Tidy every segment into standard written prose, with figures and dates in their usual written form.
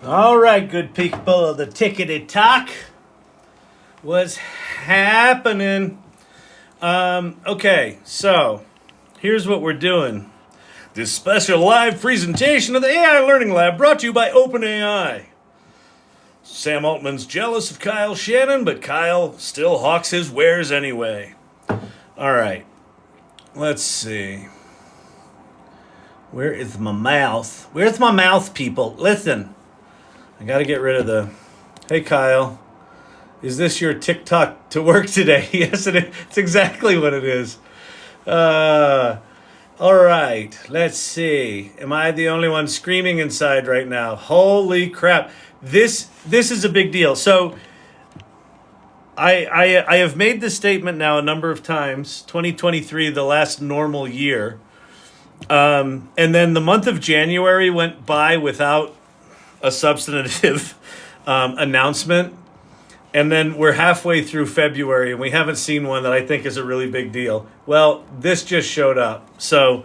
All right, good people of the Tickety Talk. What's happening? Okay, so here's what we're doing. This special live presentation of the AI Learning Lab brought to you by OpenAI. Sam Altman's jealous of Kyle Shannon, but Kyle still hawks his wares anyway. All right, let's see. Where is my mouth? Where's my mouth, people? Listen. I got to get rid of the, hey, Kyle, is this your TikTok to work today? Yes, it is. It's exactly what it is. All right, let's see. Am I the only one screaming inside right now? Holy crap. This is a big deal. So I have made this statement now a number of times. 2023, the last normal year. And then the month of January went by without a substantive announcement. And then we're halfway through February and we haven't seen one that I think is a really big deal. Well, this just showed up. So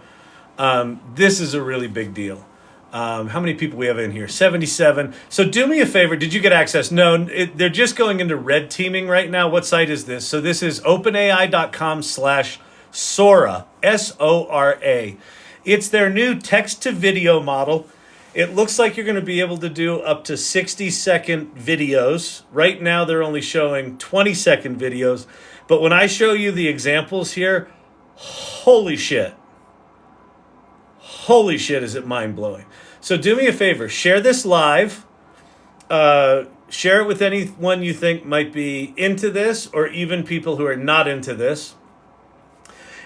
this is a really big deal. How many people we have in here? 77. So do me a favor. Did you get access? No, they're just going into red teaming right now. What site is this? So this is openai.com/Sora, S-O-R-A. It's their new text to video model. It looks like you're going to be able to do up to 60-second videos. Right now, they're only showing 20-second videos. But when I show you the examples here, holy shit. Holy shit, is it mind-blowing. So do me a favor. Share this live. Share it with anyone you think might be into this or even people who are not into this.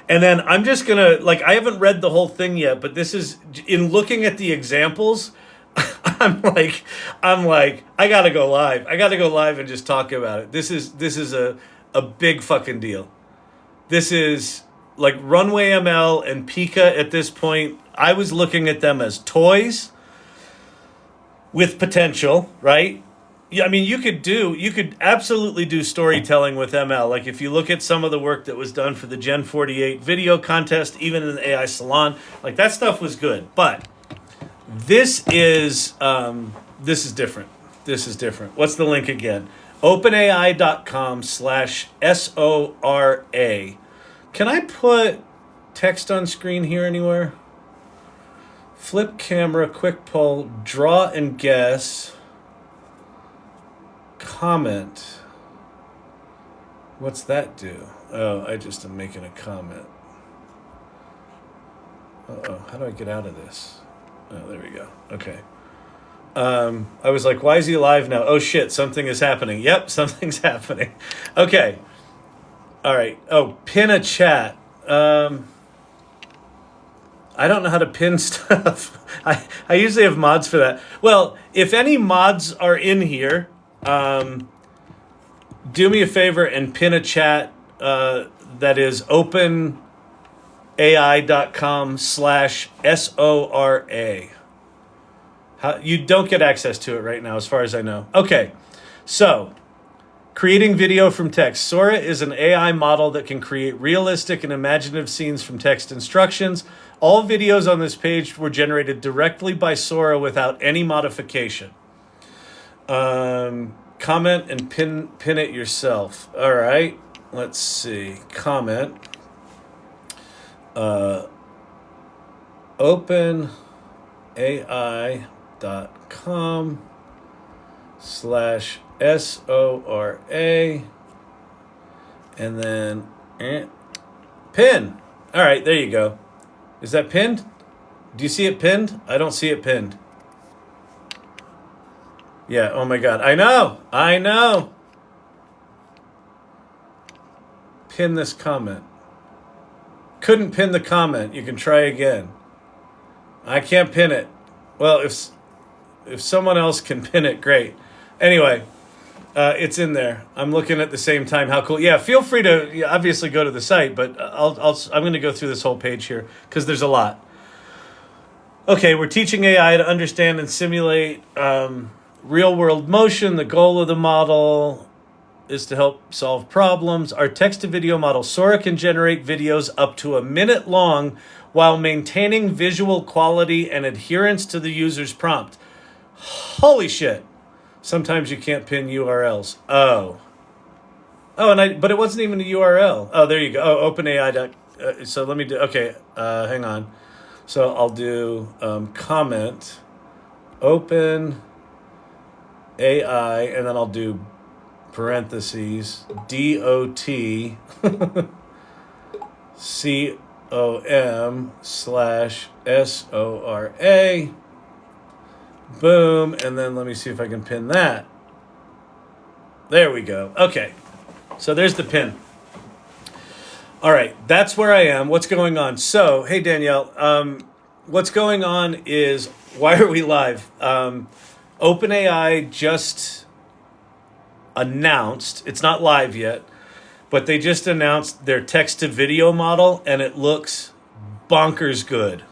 And then I'm just going to, I haven't read the whole thing yet, but this is, in looking at the examples, I'm like, I got to go live. I got to go live and just talk about it. This is a big fucking deal. This is like Runway ML and Pika at this point. I was looking at them as toys with potential, right? Yeah, I mean, you could absolutely do storytelling with ML. Like if you look at some of the work that was done for the Gen 48 video contest, even in the AI Salon, like that stuff was good. But this is different. This is different. What's the link again? OpenAI.com/SORA. Can I put text on screen here anywhere? Flip camera, quick poll, draw and guess. Comment. What's that do? Oh, I just am making a comment. How do I get out of this? Oh, there we go. Okay. I was like, why is he live now? Oh shit, something is happening. Yep, something's happening. Okay. All right. Oh, pin a chat. I don't know how to pin stuff. I usually have mods for that. Well, if any mods are in here, do me a favor and pin a chat that is openai.com/SORA. You don't get access to it right now, as far as I know. Okay, so creating video from text. Sora is an AI model that can create realistic and imaginative scenes from text instructions. All videos on this page were generated directly by Sora without any modification. Comment and pin it yourself. All right, let's see. Comment. OpenAI.com/SORA. And then pin. All right, there you go. Is that pinned? Do you see it pinned? I don't see it pinned. Yeah, oh my God. I know. Pin this comment. Couldn't pin the comment. You can try again. I can't pin it. Well, if someone else can pin it, great. Anyway, it's in there. I'm looking at the same time. How cool. Yeah, feel free to obviously go to the site, but I'm going to go through this whole page here because there's a lot. Okay, we're teaching AI to understand and simulate real-world motion. The goal of the model is to help solve problems. Our text-to-video model, Sora, can generate videos up to a minute long while maintaining visual quality and adherence to the user's prompt. Holy shit. Sometimes you can't pin URLs. Oh. Oh, but it wasn't even a URL. Oh, there you go. Oh, OpenAI. So let me do, okay, hang on. So I'll do comment open AI, and then I'll do parentheses DOT com/SORA. Boom. And then let me see if I can pin that. There we go. Okay. So there's the pin. All right. That's where I am. What's going on? So, hey, Danielle. What's going on is, why are we live? OpenAI just announced, it's not live yet, but they just announced their text to video model, and it looks bonkers good.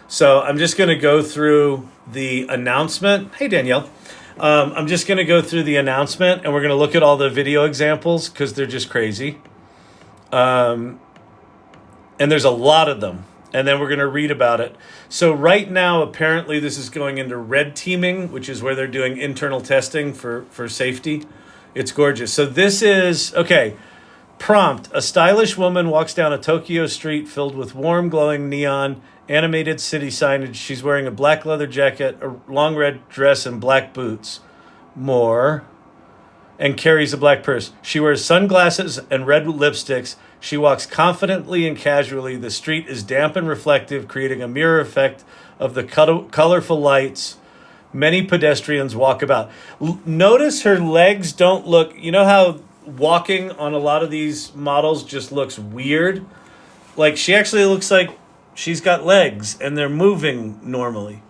So I'm just going to go through the announcement. Hey, Danielle. I'm just going to go through the announcement, and we're going to look at all the video examples because they're just crazy. And there's a lot of them. And then we're going to read about it. So right now, apparently, this is going into red teaming, which is where they're doing internal testing for safety. It's gorgeous. So this is, okay, prompt. A stylish woman walks down a Tokyo street filled with warm, glowing neon, animated city signage. She's wearing a black leather jacket, a long red dress, and black boots. More. And carries a black purse. She wears sunglasses and red lipsticks. She walks confidently and casually. The street is damp and reflective, creating a mirror effect of the colorful lights. Many pedestrians walk about. Notice her legs don't look... You know how walking on a lot of these models just looks weird? Like, she actually looks like she's got legs, and they're moving normally.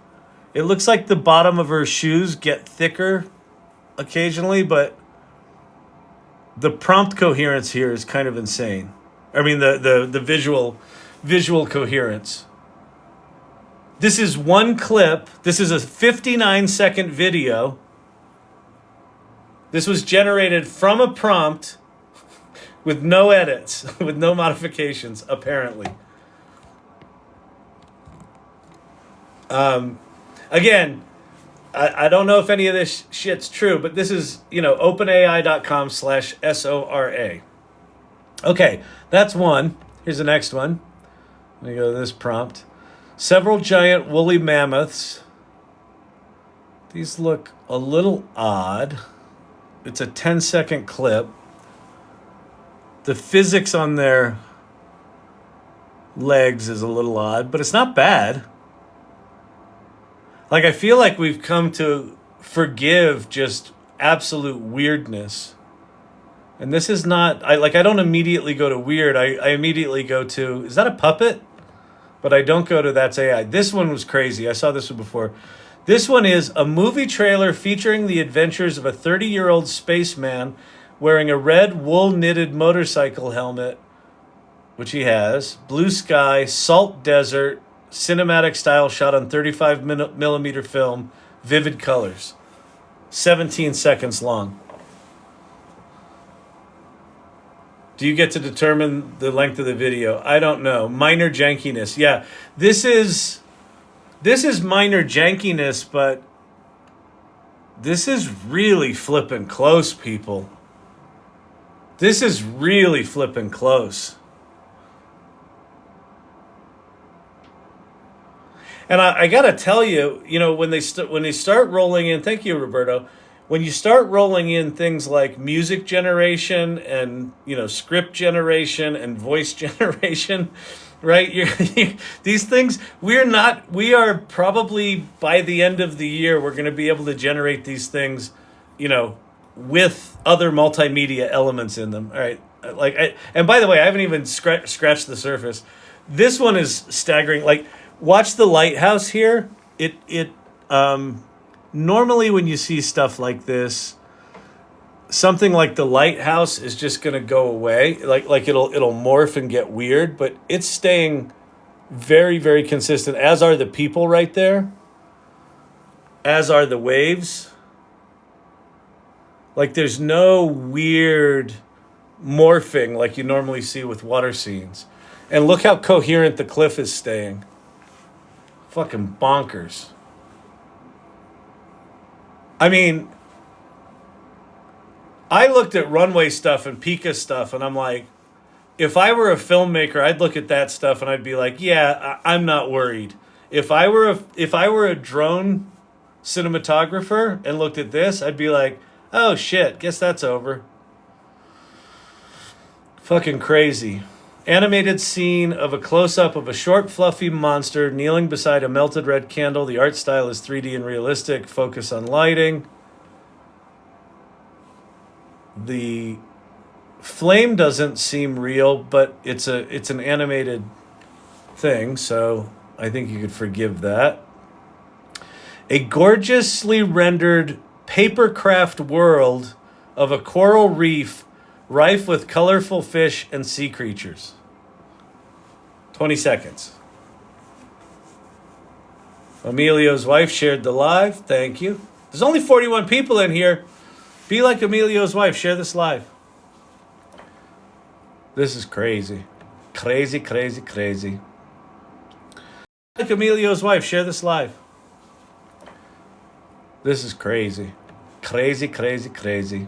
It looks like the bottom of her shoes get thicker occasionally, but the prompt coherence here is kind of insane. I mean, the visual coherence. This is one clip. This is a 59-second video. This was generated from a prompt with no edits, with no modifications, apparently. Again, I don't know if any of this shit's true, but this is, openai.com/SORA. Okay, that's one. Here's the next one. Let me go to this prompt. Several giant woolly mammoths. These look a little odd. It's a 10-second clip. The physics on their legs is a little odd, but it's not bad. Like, I feel like we've come to forgive just absolute weirdness. And this is not... I don't immediately go to weird. I immediately go to... Is that a puppet? But I don't go to that's AI. This one was crazy. I saw this one before. This one is a movie trailer featuring the adventures of a 30-year-old spaceman wearing a red wool-knitted motorcycle helmet, which he has, blue sky, salt desert, cinematic style shot on 35 millimeter film, vivid colors, 17 seconds long. Do you get to determine the length of the video? I don't know. Minor jankiness. Yeah, this is minor jankiness, but this is really flipping close, people. This is really flipping close. And I got to tell you, when they start rolling in, thank you, Roberto, when you start rolling in things like music generation and, script generation and voice generation, right? These things, we are probably, by the end of the year, we're going to be able to generate these things, with other multimedia elements in them. All right. And by the way, I haven't even scratched the surface. This one is staggering. Like, watch the lighthouse here. Normally when you see stuff like this, something like the lighthouse is just going to go away. Like it'll morph and get weird, but it's staying very, very consistent, as are the people right there, as are the waves. Like, there's no weird morphing like you normally see with water scenes. And look how coherent the cliff is staying. Fucking bonkers. I mean, I looked at runway stuff and Pika stuff, and I'm like, if I were a filmmaker, I'd look at that stuff and I'd be like, yeah, I'm not worried. If I were a drone cinematographer and looked at this, I'd be like, oh shit, guess that's over. Fucking crazy. Animated scene of a close-up of a short, fluffy monster kneeling beside a melted red candle. The art style is 3D and realistic. Focus on lighting. The flame doesn't seem real, but it's an animated thing, so I think you could forgive that. A gorgeously rendered papercraft world of a coral reef rife with colorful fish and sea creatures. 20 seconds. Emilio's wife shared the live. Thank you. There's only 41 people in here. Be like Emilio's wife. Share this live. This is crazy. Crazy, crazy, crazy. Like Emilio's wife. Share this live. This is crazy. Crazy, crazy, crazy.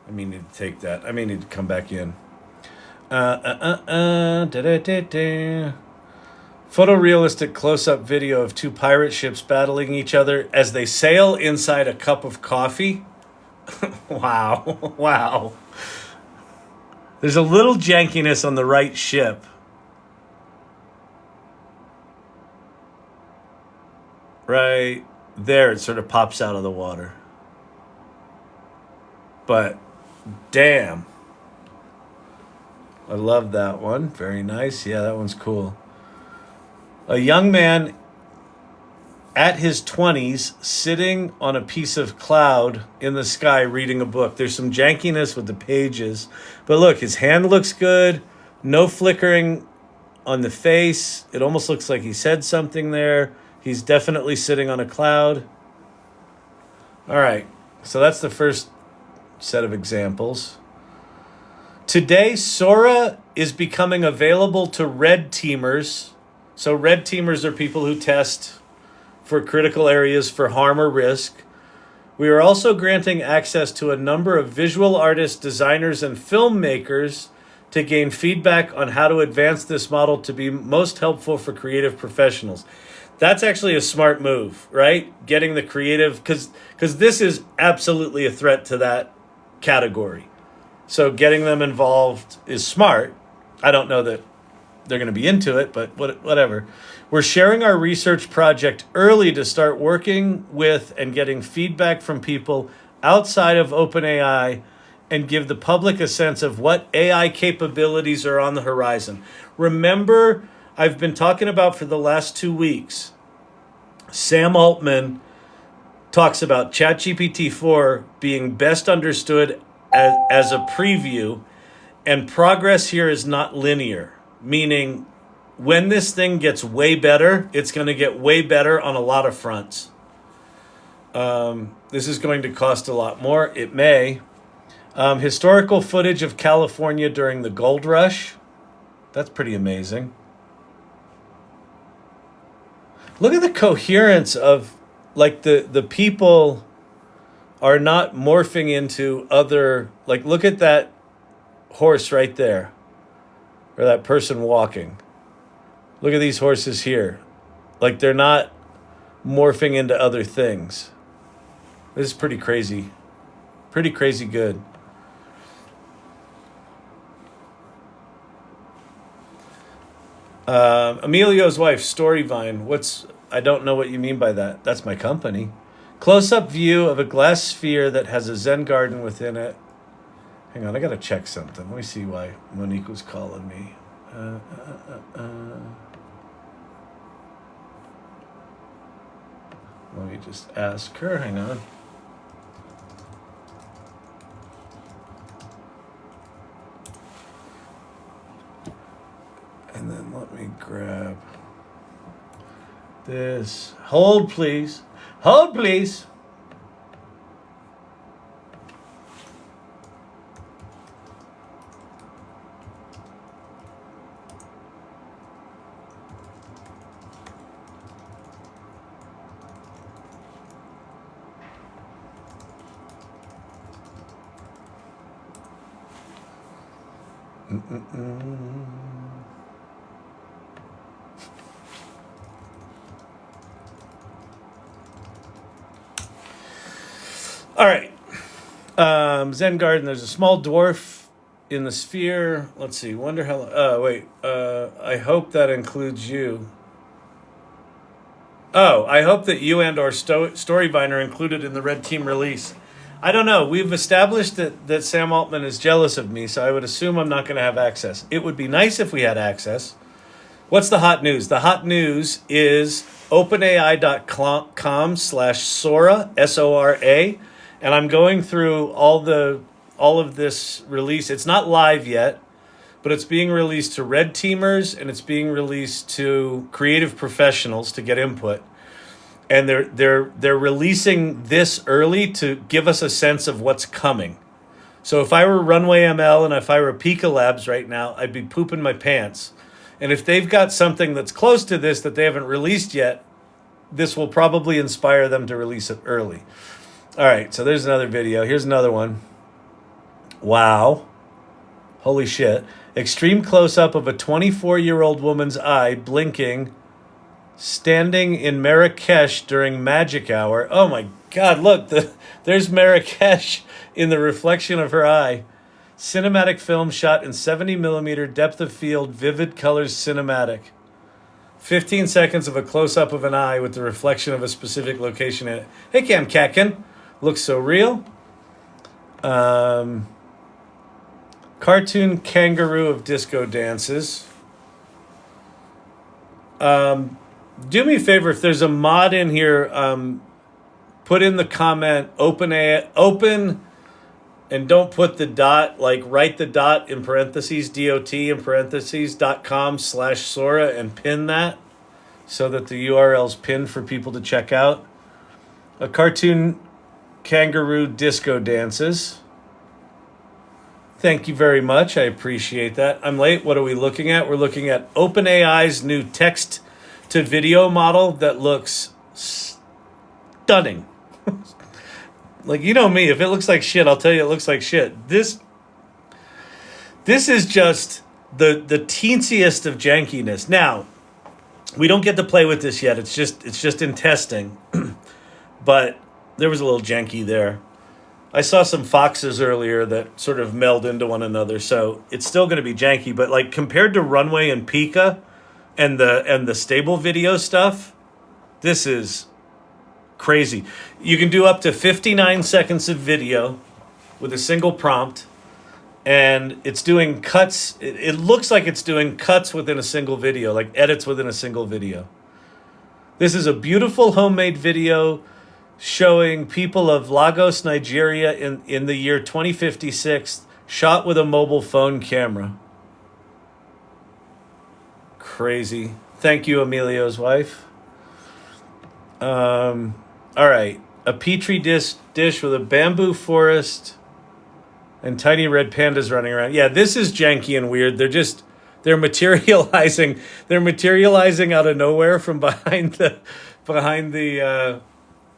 I may need to take that. I may need to come back in. Photorealistic close-up video of two pirate ships battling each other as they sail inside a cup of coffee. Wow. Wow. There's a little jankiness on the right ship. Right there, it sort of pops out of the water. But damn. I love that one. Very nice. Yeah, that one's cool. A young man at his 20s sitting on a piece of cloud in the sky reading a book. There's some jankiness with the pages. But look, his hand looks good. No flickering on the face. It almost looks like he said something there. He's definitely sitting on a cloud. All right. So that's the first set of examples. Today, Sora is becoming available to red teamers. So red teamers are people who test for critical areas for harm or risk. We are also granting access to a number of visual artists, designers, and filmmakers to gain feedback on how to advance this model to be most helpful for creative professionals. That's actually a smart move, right? Getting the creative, because this is absolutely a threat to that category. So getting them involved is smart. I don't know that they're going to be into it, but whatever. We're sharing our research project early to start working with and getting feedback from people outside of OpenAI and give the public a sense of what AI capabilities are on the horizon. Remember, I've been talking about for the last 2 weeks, Sam Altman talks about ChatGPT 4 being best understood as a preview, and progress here is not linear, meaning when this thing gets way better, it's going to get way better on a lot of fronts. This is going to cost a lot more. It may. Historical footage of California during the gold rush. That's pretty amazing. Look at the coherence of, like, the people are not morphing into other, like, look at that horse right there, or that person walking. Look at these horses here. Like, they're not morphing into other things. This is pretty crazy. Pretty crazy good. Emilio's wife, Storyvine. I don't know what you mean by that. That's my company. Close-up view of a glass sphere that has a Zen garden within it. Hang on, I gotta check something. Let me see why Monique was calling me. Let me just ask her. Hang on. And then let me grab this. Hold, please. Hold, please. All right. Zen Garden, there's a small dwarf in the sphere. Let's see. Wonder how. Wait. I hope that includes you. Oh, I hope that you and or Storyvine are included in the Red Team release. I don't know. We've established that Sam Altman is jealous of me, so I would assume I'm not going to have access. It would be nice if we had access. What's the hot news? The hot news is openai.com/Sora, S-O-R-A. And I'm going through all of this release. It's not live yet, but it's being released to red teamers and it's being released to creative professionals to get input. And they're releasing this early to give us a sense of what's coming. So if I were Runway ML and if I were Pika Labs right now, I'd be pooping my pants. And if they've got something that's close to this that they haven't released yet, this will probably inspire them to release it early. All right, so there's another video. Here's another one. Wow. Holy shit. Extreme close-up of a 24-year-old woman's eye blinking, standing in Marrakesh during magic hour. Oh my God, look, there's Marrakesh in the reflection of her eye. Cinematic film shot in 70 millimeter depth of field, vivid colors cinematic. 15 seconds of a close-up of an eye with the reflection of a specific location in it. Hey, Cam Catkin. Looks so real. Cartoon kangaroo of disco dances. Do me a favor, if there's a mod in here, put in the comment open and don't put the dot, like write the dot in parentheses, DOT in parentheses, .com/Sora and pin that so that the URL's pinned for people to check out. A cartoon kangaroo disco dances. Thank you very much. I appreciate that. I'm late. What are we looking at? We're looking at OpenAI's new text to video model that looks stunning. Like, you know me, if it looks like shit, I'll tell you it looks like shit. This is just the teensiest of jankiness. Now, we don't get to play with this yet. It's just in testing. But there was a little janky there. I saw some foxes earlier that sort of meld into one another, so it's still going to be janky. But like compared to Runway and Pika and the stable video stuff, this is crazy. You can do up to 59 seconds of video with a single prompt, and it's doing cuts. It looks like it's doing cuts within a single video, like edits within a single video. This is a beautiful homemade video showing people of Lagos, Nigeria in the year 2056, shot with a mobile phone camera. Crazy. Thank you, Emilio's wife. All right. A petri dish with a bamboo forest and tiny red pandas running around. Yeah, this is janky and weird. They're materializing. They're materializing out of nowhere from behind the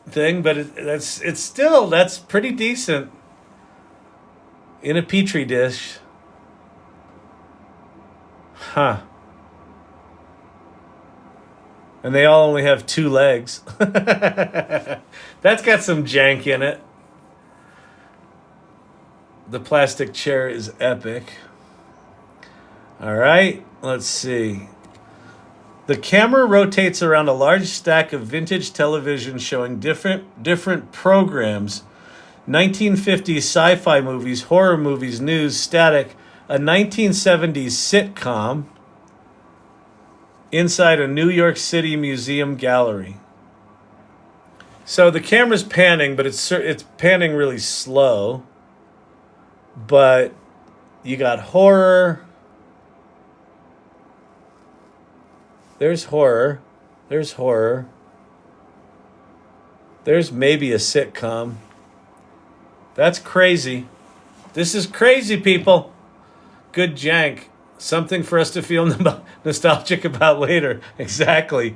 thing, but that's pretty decent in a petri dish. Huh. And they all only have 2 legs. That's got some jank in it. The plastic chair is epic. All right, let's see. The camera rotates around a large stack of vintage television showing different programs. 1950s sci-fi movies, horror movies, news, static, a 1970s sitcom inside a New York City museum gallery. So the camera's panning, but it's panning really slow. But you got horror. There's horror. There's horror. There's maybe a sitcom. That's crazy. This is crazy, people. Good jank. Something for us to feel nostalgic about later. Exactly.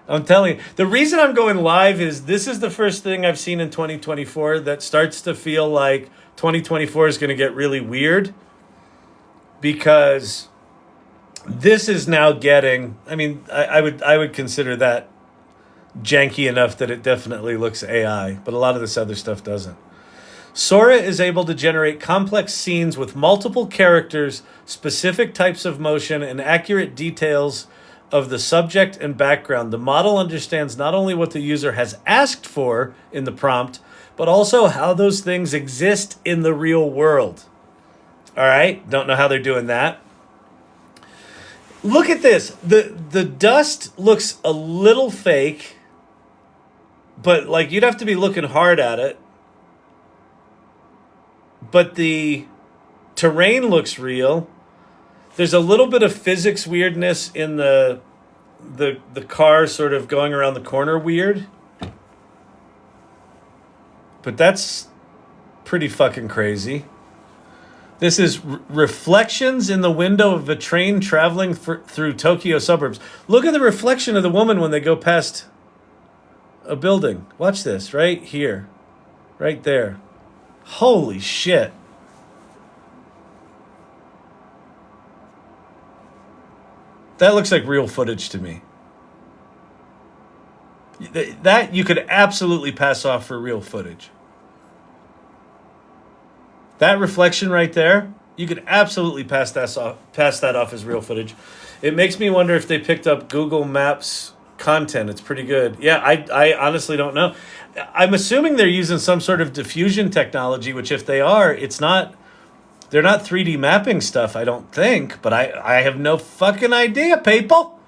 I'm telling you. The reason I'm going live is this is the first thing I've seen in 2024 that starts to feel like 2024 is going to get really weird. because this is now getting, I mean, I would consider that janky enough that it definitely looks AI, but a lot of this other stuff doesn't. Sora is able to generate complex scenes with multiple characters, specific types of motion, and accurate details of the subject and background. The model understands not only what the user has asked for in the prompt, but also how those things exist in the real world. All right, don't know how they're doing that. Look at this. The dust looks a little fake, but like you'd have to be looking hard at it. But the terrain looks real. There's a little bit of physics weirdness in the car sort of going around the corner weird. But that's pretty fucking crazy. This is reflections in the window of a train traveling through Tokyo suburbs. Look at the reflection of the woman when they go past a building. Watch this right here. Right there. Holy shit. That looks like real footage to me. That you could absolutely pass off for real footage. That reflection right there, you could absolutely pass that off as real footage. It makes me wonder if they picked up Google Maps content. It's pretty good. Yeah, I honestly don't know. I'm assuming they're using some sort of diffusion technology, which if they are, they're not 3D mapping stuff, I don't think, but I have no fucking idea, people.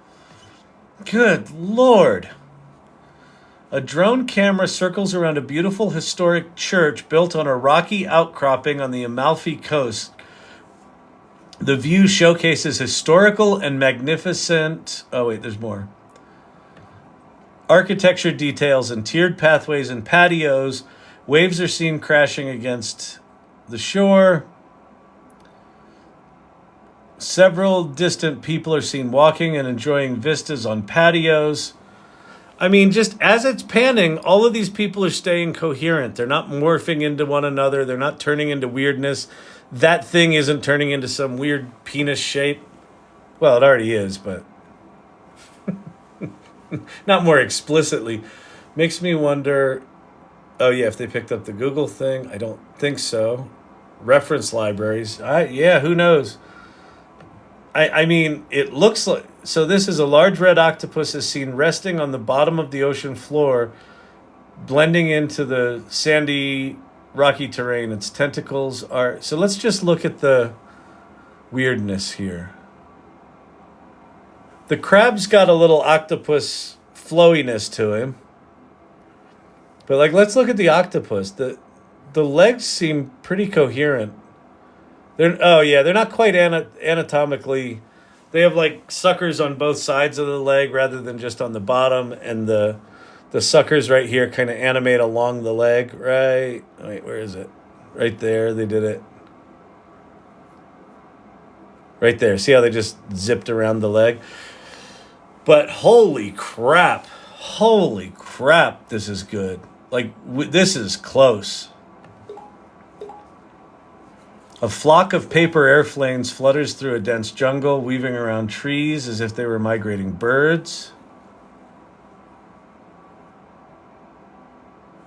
Good Lord. A drone camera circles around a beautiful historic church built on a rocky outcropping on the Amalfi Coast. The view showcases historical and magnificent... Oh, wait, there's more. Architecture details and tiered pathways and patios. Waves are seen crashing against the shore. Several distant people are seen walking and enjoying vistas on patios. I mean, just as it's panning, all of these people are staying coherent. They're not morphing into one another. They're not turning into weirdness. That thing isn't turning into some weird penis shape. Well, it already is, but not more explicitly. Makes me wonder, oh yeah, if they picked up the Google thing. I don't think so. Reference libraries. Yeah, who knows? I mean, it looks like... So this is a large red octopus is seen resting on the bottom of the ocean floor, blending into the sandy, rocky terrain. Its tentacles are... So let's just look at the weirdness here. The crab's got a little octopus flowiness to him. But like, let's look at the octopus. The legs seem pretty coherent. They're not quite anatomically. They have like suckers on both sides of the leg rather than just on the bottom, and the suckers right here kind of animate along the leg. Right? Wait, where is it? Right there. They did it. Right there. See how they just zipped around the leg? But holy crap, this is good. Like, this is close. A flock of paper airplanes flutters through a dense jungle, weaving around trees as if they were migrating birds.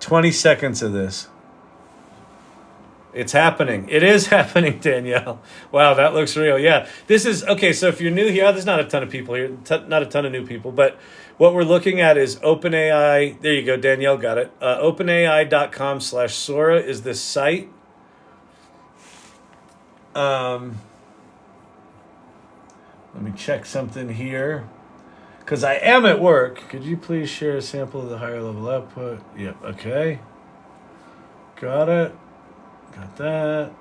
20 seconds of this. It's happening. It is happening, Danielle. Wow, that looks real. Yeah. This is, okay, so if you're new here, there's not a ton of people here, not a ton of new people, but what we're looking at is OpenAI. There you go, Danielle got it. OpenAI.com/Sora is this site. Let me check something here. Because I am at work. Could you please share a sample of the higher level output? Yep, okay. Got it. Got that.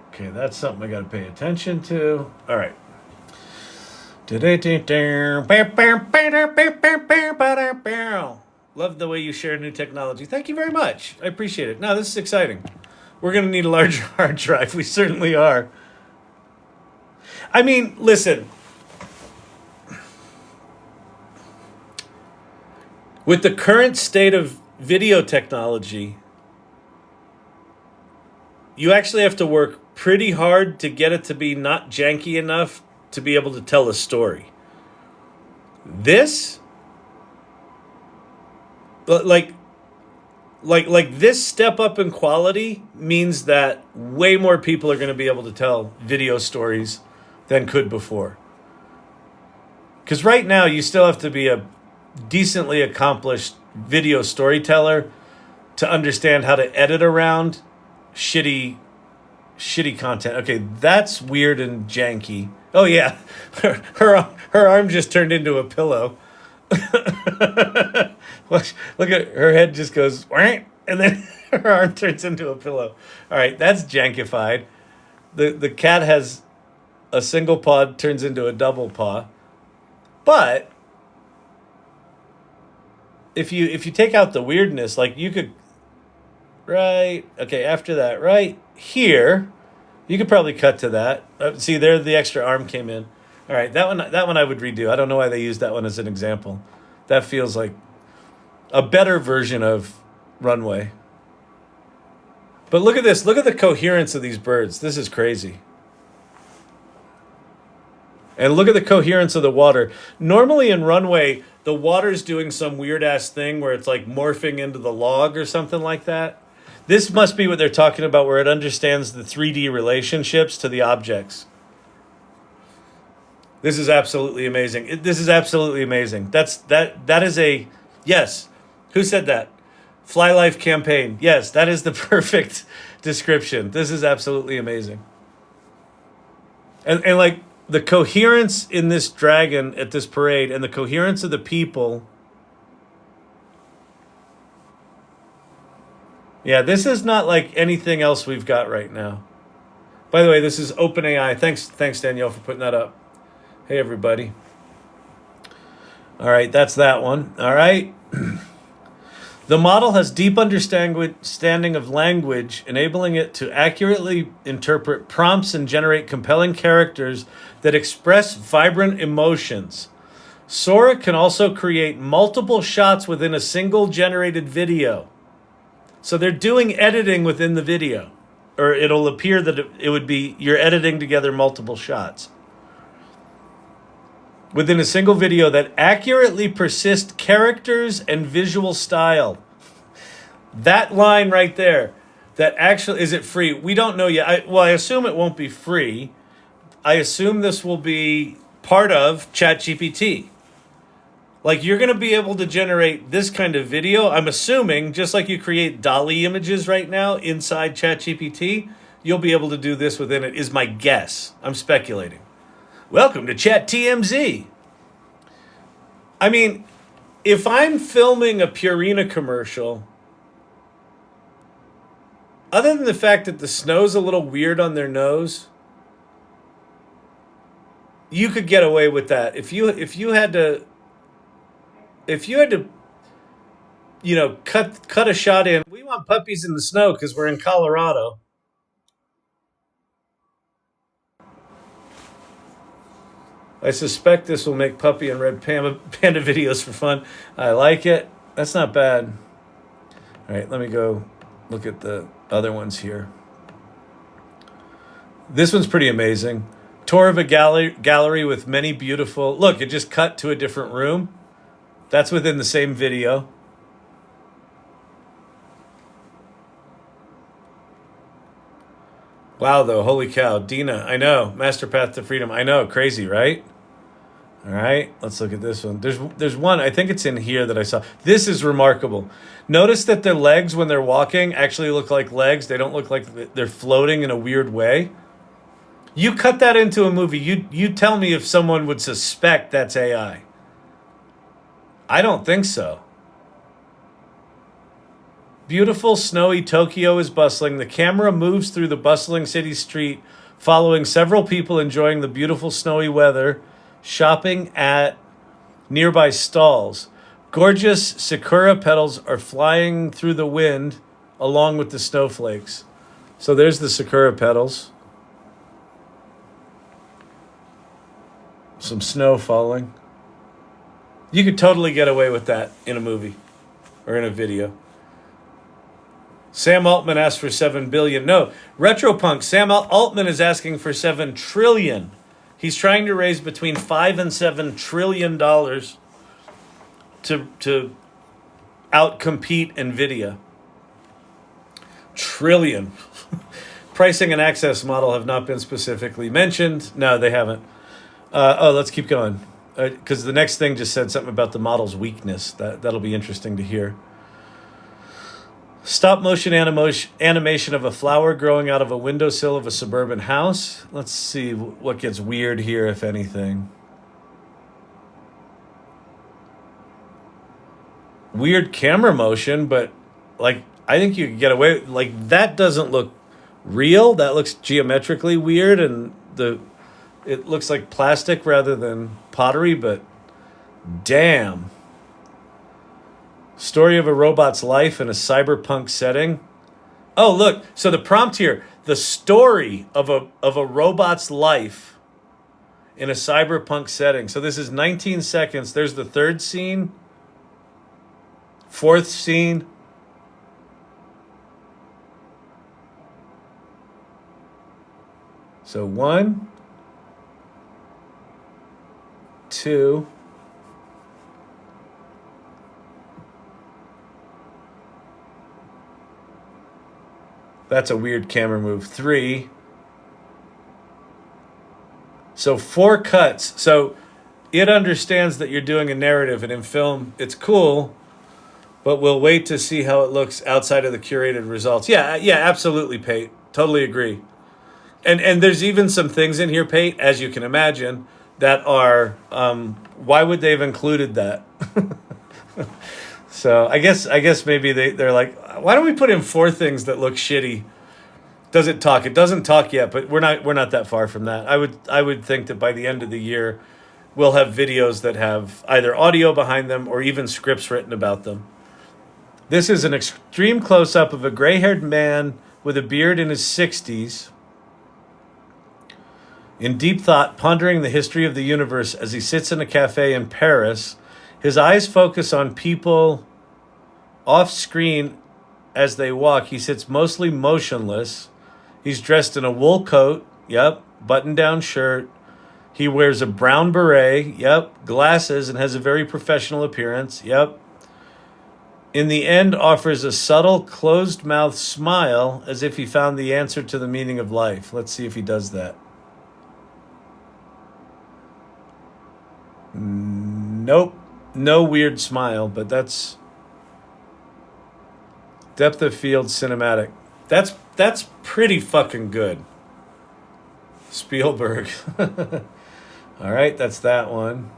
Okay, that's something I got to pay attention to. All right. Love the way you share new technology. Thank you very much. I appreciate it. No, this is exciting. We're going to need a larger hard drive. We certainly are. I mean, listen. With the current state of video technology, you actually have to work pretty hard to get it to be not janky enough to be able to tell a story. This, like this step up in quality means that way more people are going to be able to tell video stories than could before. Because right now you still have to be a decently accomplished video storyteller to understand how to edit around shitty content. Okay, that's weird and janky. Oh yeah, her arm just turned into a pillow. Look at her head just goes, and then her arm turns into a pillow. All right, that's jankified. The cat has a single paw turns into a double paw. But if you take out the weirdness, like you could, right? Okay, after that, right here, you could probably cut to that. See, there the extra arm came in. All right, that one I would redo. I don't know why they used that one as an example. That feels like a better version of Runway. But look at this. Look at the coherence of these birds. This is crazy. And look at the coherence of the water. Normally in Runway, the water's doing some weird ass thing where it's like morphing into the log or something like that. This must be what they're talking about, where it understands the 3D relationships to the objects. This is absolutely amazing. This is absolutely amazing. That is a yes. Who said that? Fly Life campaign. Yes, that is the perfect description. This is absolutely amazing. And like the coherence in this dragon at this parade and the coherence of the people. Yeah, this is not like anything else we've got right now. By the way, this is OpenAI. Thanks Danielle for putting that up. Hey everybody. All right, that's that one. All right. The model has deep understanding of language, enabling it to accurately interpret prompts and generate compelling characters that express vibrant emotions. Sora can also create multiple shots within a single generated video. So they're doing editing within the video, or it'll appear that it would be you're editing together multiple shots within a single video that accurately persist characters and visual style. That line right there, that actually, is it free? We don't know yet. I assume it won't be free. I assume this will be part of ChatGPT. Like you're going to be able to generate this kind of video. I'm assuming, just like you create DALL-E images right now inside ChatGPT, you'll be able to do this within it, is my guess. I'm speculating. Welcome to Chat TMZ. I mean, if I'm filming a Purina commercial, other than the fact that the snow's a little weird on their nose, you could get away with that. If you had to, you know, cut a shot in. We want puppies in the snow because we're in Colorado. I suspect this will make puppy and red panda videos for fun. I like it. That's not bad. All right, let me go look at the other ones here. This one's pretty amazing. Tour of a gallery with many beautiful... Look, it just cut to a different room. That's within the same video. Wow, though. Holy cow. Dina, I know. Master Path to Freedom. I know. Crazy, right? All right, let's look at this one. There's one, I think it's in here that I saw. This is remarkable. Notice that their legs, when they're walking, actually look like legs. They don't look like they're floating in a weird way. You cut that into a movie. You tell me if someone would suspect that's AI. I don't think so. Beautiful, snowy Tokyo is bustling. The camera moves through the bustling city street, following several people enjoying the beautiful snowy weather, shopping at nearby stalls. Gorgeous sakura petals are flying through the wind along with the snowflakes. So there's the sakura petals. Some snow falling. You could totally get away with that in a movie or in a video. Sam Altman asked for 7 billion. No, Retropunk. Sam Altman is asking for 7 trillion. He's trying to raise between $5 and $7 trillion to outcompete Nvidia. Trillion. Pricing and access model have not been specifically mentioned. No, they haven't. Let's keep going. Because the next thing just said something about the model's weakness. That'll be interesting to hear. Stop motion animation of a flower growing out of a windowsill of a suburban house. Let's see what gets weird here, if anything. Weird camera motion, but like I think you could get away. Like that doesn't look real. That looks geometrically weird, and it looks like plastic rather than pottery. But damn. Story of a robot's life in a cyberpunk setting. Oh, look. So the prompt here, the story of a robot's life in a cyberpunk setting. So this is 19 seconds. There's the third scene. Fourth scene. So 1, 2. That's a weird camera move. 3. So 4 cuts. So it understands that you're doing a narrative, and in film, it's cool, but we'll wait to see how it looks outside of the curated results. Yeah, absolutely, Pate. Totally agree. And there's even some things in here, Pate, as you can imagine, that are, why would they have included that? So I guess maybe they're like, why don't we put in 4 things that look shitty? Does it talk? It doesn't talk yet, but we're not that far from that. I would think that by the end of the year, we'll have videos that have either audio behind them or even scripts written about them. This is an extreme close-up of a gray-haired man with a beard in his 60s, in deep thought, pondering the history of the universe as he sits in a cafe in Paris. His eyes focus on people off screen as they walk. He sits mostly motionless. He's dressed in a wool coat, button-down shirt. He wears a brown beret, glasses, and has a very professional appearance, In the end, offers a subtle, closed-mouth smile as if he found the answer to the meaning of life. Let's see if he does that. Nope. No weird smile, but that's depth of field cinematic. That's pretty fucking good. Spielberg. All right, that's that one.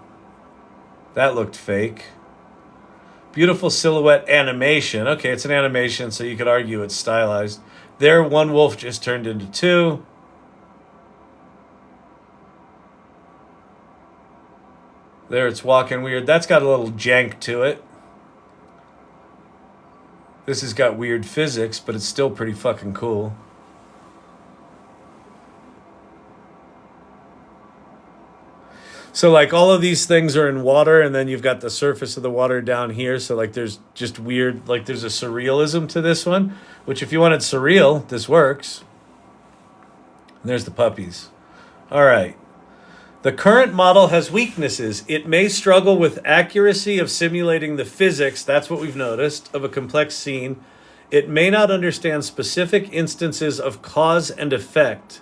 That looked fake. Beautiful silhouette animation. Okay, it's an animation, so you could argue it's stylized. There, one wolf just turned into 2. There, it's walking weird. That's got a little jank to it. This has got weird physics, but it's still pretty fucking cool. So, like, all of these things are in water, and then you've got the surface of the water down here. So, like, there's just weird, like, there's a surrealism to this one, which if you wanted surreal, this works. And there's the puppies. All right. The current model has weaknesses. It may struggle with accuracy of simulating the physics, that's what we've noticed, of a complex scene. It may not understand specific instances of cause and effect.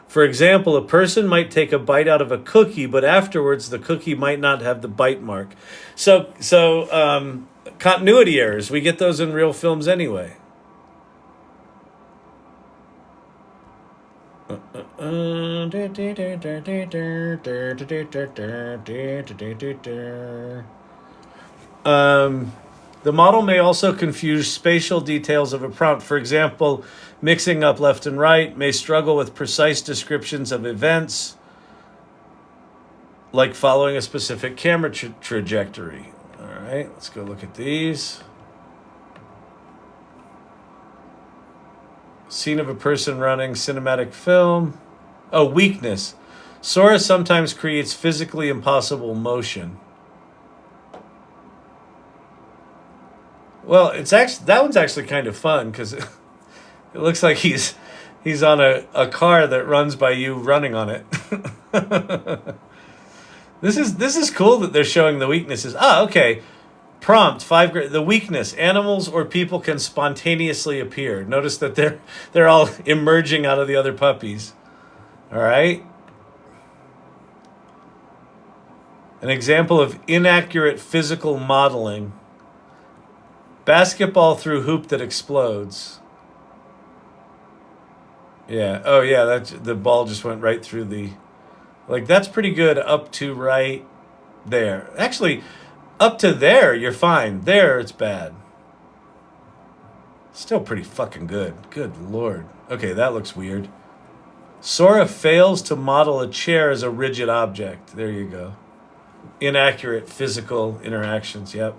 For example, a person might take a bite out of a cookie, but afterwards the cookie might not have the bite mark. So continuity errors, we get those in real films anyway. The model may also confuse spatial details of a prompt. For example, mixing up left and right, may struggle with precise descriptions of events, like following a specific camera trajectory. All right, let's go look at these. Scene of a person running, cinematic film. Oh, weakness. Sora sometimes creates physically impossible motion. Well, it's actually that one's actually kind of fun because it looks like he's on a car that runs by you running on it. This is cool that they're showing the weaknesses. Ah, okay. Prompt the weakness: animals or people can spontaneously appear. Notice that they're all emerging out of the other puppies. All right. An example of inaccurate physical modeling: basketball through hoop that explodes. Yeah. Oh, yeah. The ball just went right through the. Like, that's pretty good up to right there. Actually, up to there, you're fine. There, it's bad. Still pretty fucking good. Good Lord. Okay, that looks weird. Sora fails to model a chair as a rigid object. There you go. Inaccurate physical interactions. Yep.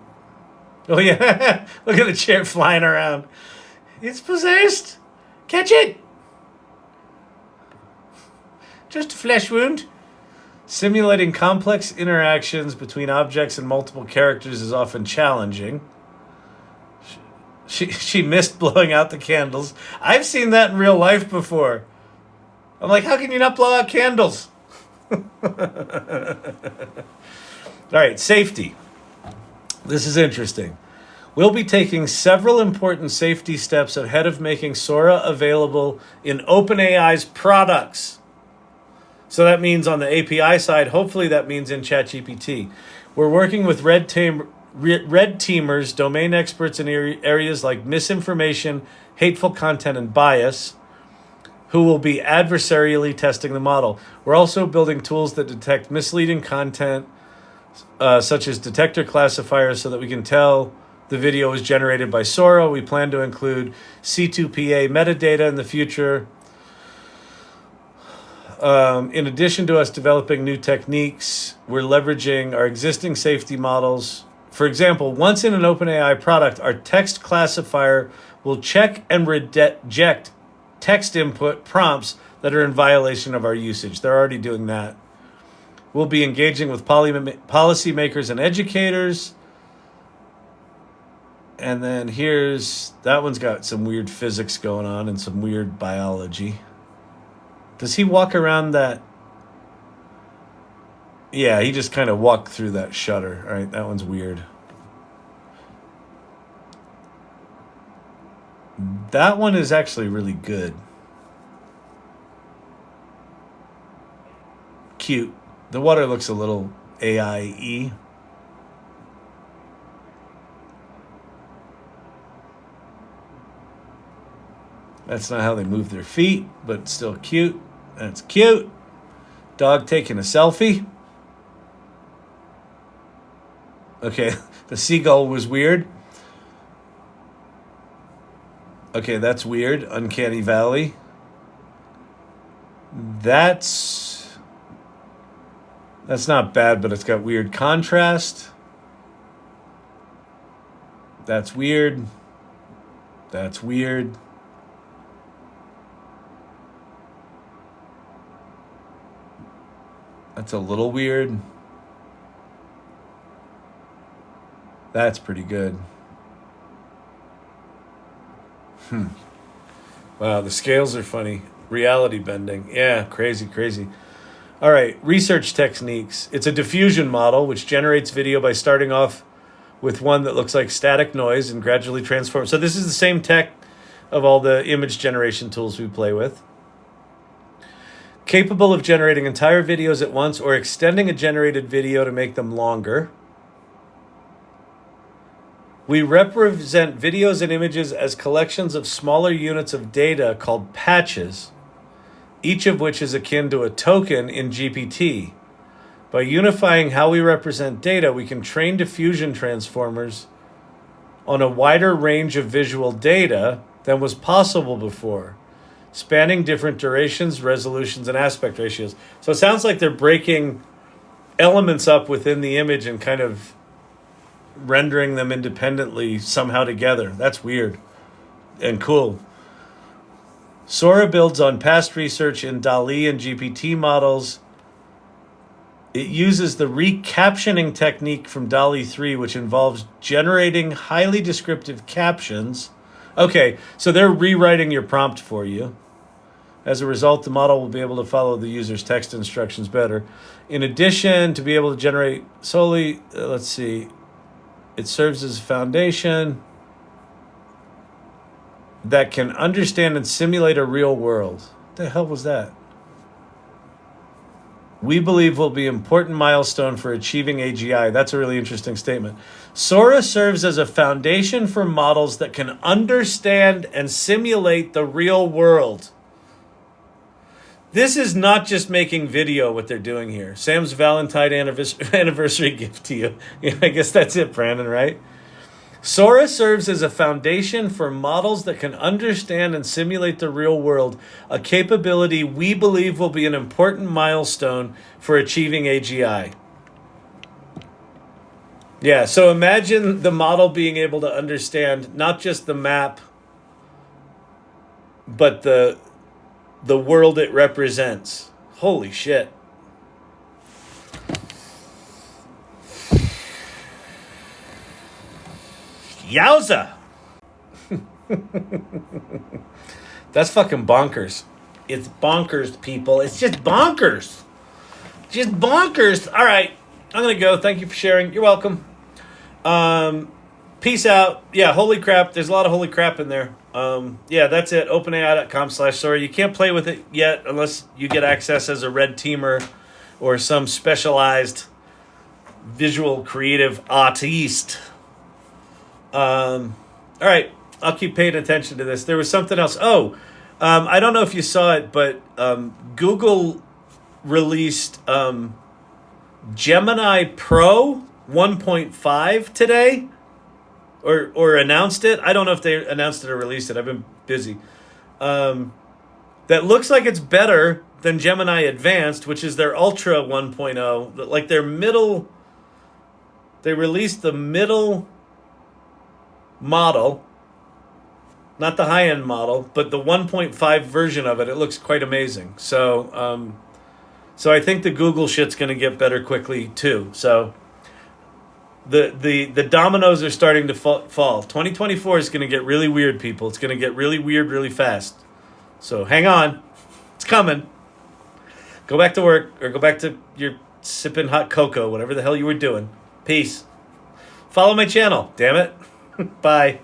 Oh, yeah. Look at the chair flying around. It's possessed. Catch it. Just a flesh wound. Simulating complex interactions between objects and multiple characters is often challenging. She missed blowing out the candles. I've seen that in real life before. I'm like, how can you not blow out candles? All right, safety. This is interesting. We'll be taking several important safety steps ahead of making Sora available in OpenAI's products. So that means on the API side, hopefully that means in ChatGPT. We're working with red teamers, domain experts in areas like misinformation, hateful content, and bias, who will be adversarially testing the model. We're also building tools that detect misleading content, such as detector classifiers, so that we can tell the video was generated by Sora. We plan to include C2PA metadata in the future. In addition to us developing new techniques, we're leveraging our existing safety models. For example, once in an OpenAI product, our text classifier will check and reject text input prompts that are in violation of our usage. They're already doing that. We'll be engaging with policymakers and educators. And then that one's got some weird physics going on and some weird biology. Does he walk around that? Yeah, he just kind of walked through that shutter. All right, that one's weird. That one is actually really good. Cute. The water looks a little AI-y. That's not how they move their feet, but still cute. That's cute. Dog taking a selfie. Okay, the seagull was weird. Okay, that's weird. Uncanny Valley. That's not bad, but it's got weird contrast. That's weird. That's weird. That's a little weird. That's pretty good. Wow, the scales are funny. Reality bending. Yeah, crazy, crazy. All right, research techniques. It's a diffusion model, which generates video by starting off with one that looks like static noise and gradually transforms. So this is the same tech of all the image generation tools we play with. Capable of generating entire videos at once or extending a generated video to make them longer. We represent videos and images as collections of smaller units of data called patches, each of which is akin to a token in GPT. By unifying how we represent data, we can train diffusion transformers on a wider range of visual data than was possible before, spanning different durations, resolutions, and aspect ratios. So it sounds like they're breaking elements up within the image and kind of rendering them independently somehow together. That's weird and cool. Sora builds on past research in DALL-E and GPT models It uses the recaptioning technique from DALL-E 3, which involves generating highly descriptive captions. Okay, so they're rewriting your prompt for you. As a result, the model will be able to follow the user's text instructions better. In addition, to be able to generate solely, let's see, it serves as a foundation that can understand and simulate a real world. What the hell was that? We believe will be an important milestone for achieving AGI. That's a really interesting statement. Sora serves as a foundation for models that can understand and simulate the real world. This is not just making video, what they're doing here. Sam's Valentine anniversary gift to you. Yeah, I guess that's it, Brandon, right? Sora serves as a foundation for models that can understand and simulate the real world, a capability we believe will be an important milestone for achieving AGI. Yeah, so imagine the model being able to understand not just the map, but the world it represents. Holy shit. Yowza! That's fucking bonkers. It's bonkers, people. It's just bonkers. Just bonkers. All right. I'm going to go. Thank you for sharing. You're welcome. Peace out. Yeah, holy crap. There's a lot of holy crap in there. Yeah, that's it. OpenAI.com/Sora. You can't play with it yet unless you get access as a red teamer or some specialized visual creative artiste. All right. I'll keep paying attention to this. There was something else. I don't know if you saw it, but Google released Gemini Pro 1.5 today. Or announced it. I don't know if they announced it or released it. I've been busy. That looks like it's better than Gemini Advanced, which is their Ultra 1.0. Like their middle. They released the middle model, not the high-end model, but the 1.5 version of it. It looks quite amazing. So I think the Google shit's going to get better quickly too. So. The dominoes are starting to fall. 2024 is going to get really weird, people. It's going to get really weird really fast. So hang on. It's coming. Go back to work or go back to your sipping hot cocoa, whatever the hell you were doing. Peace. Follow my channel, damn it. Bye.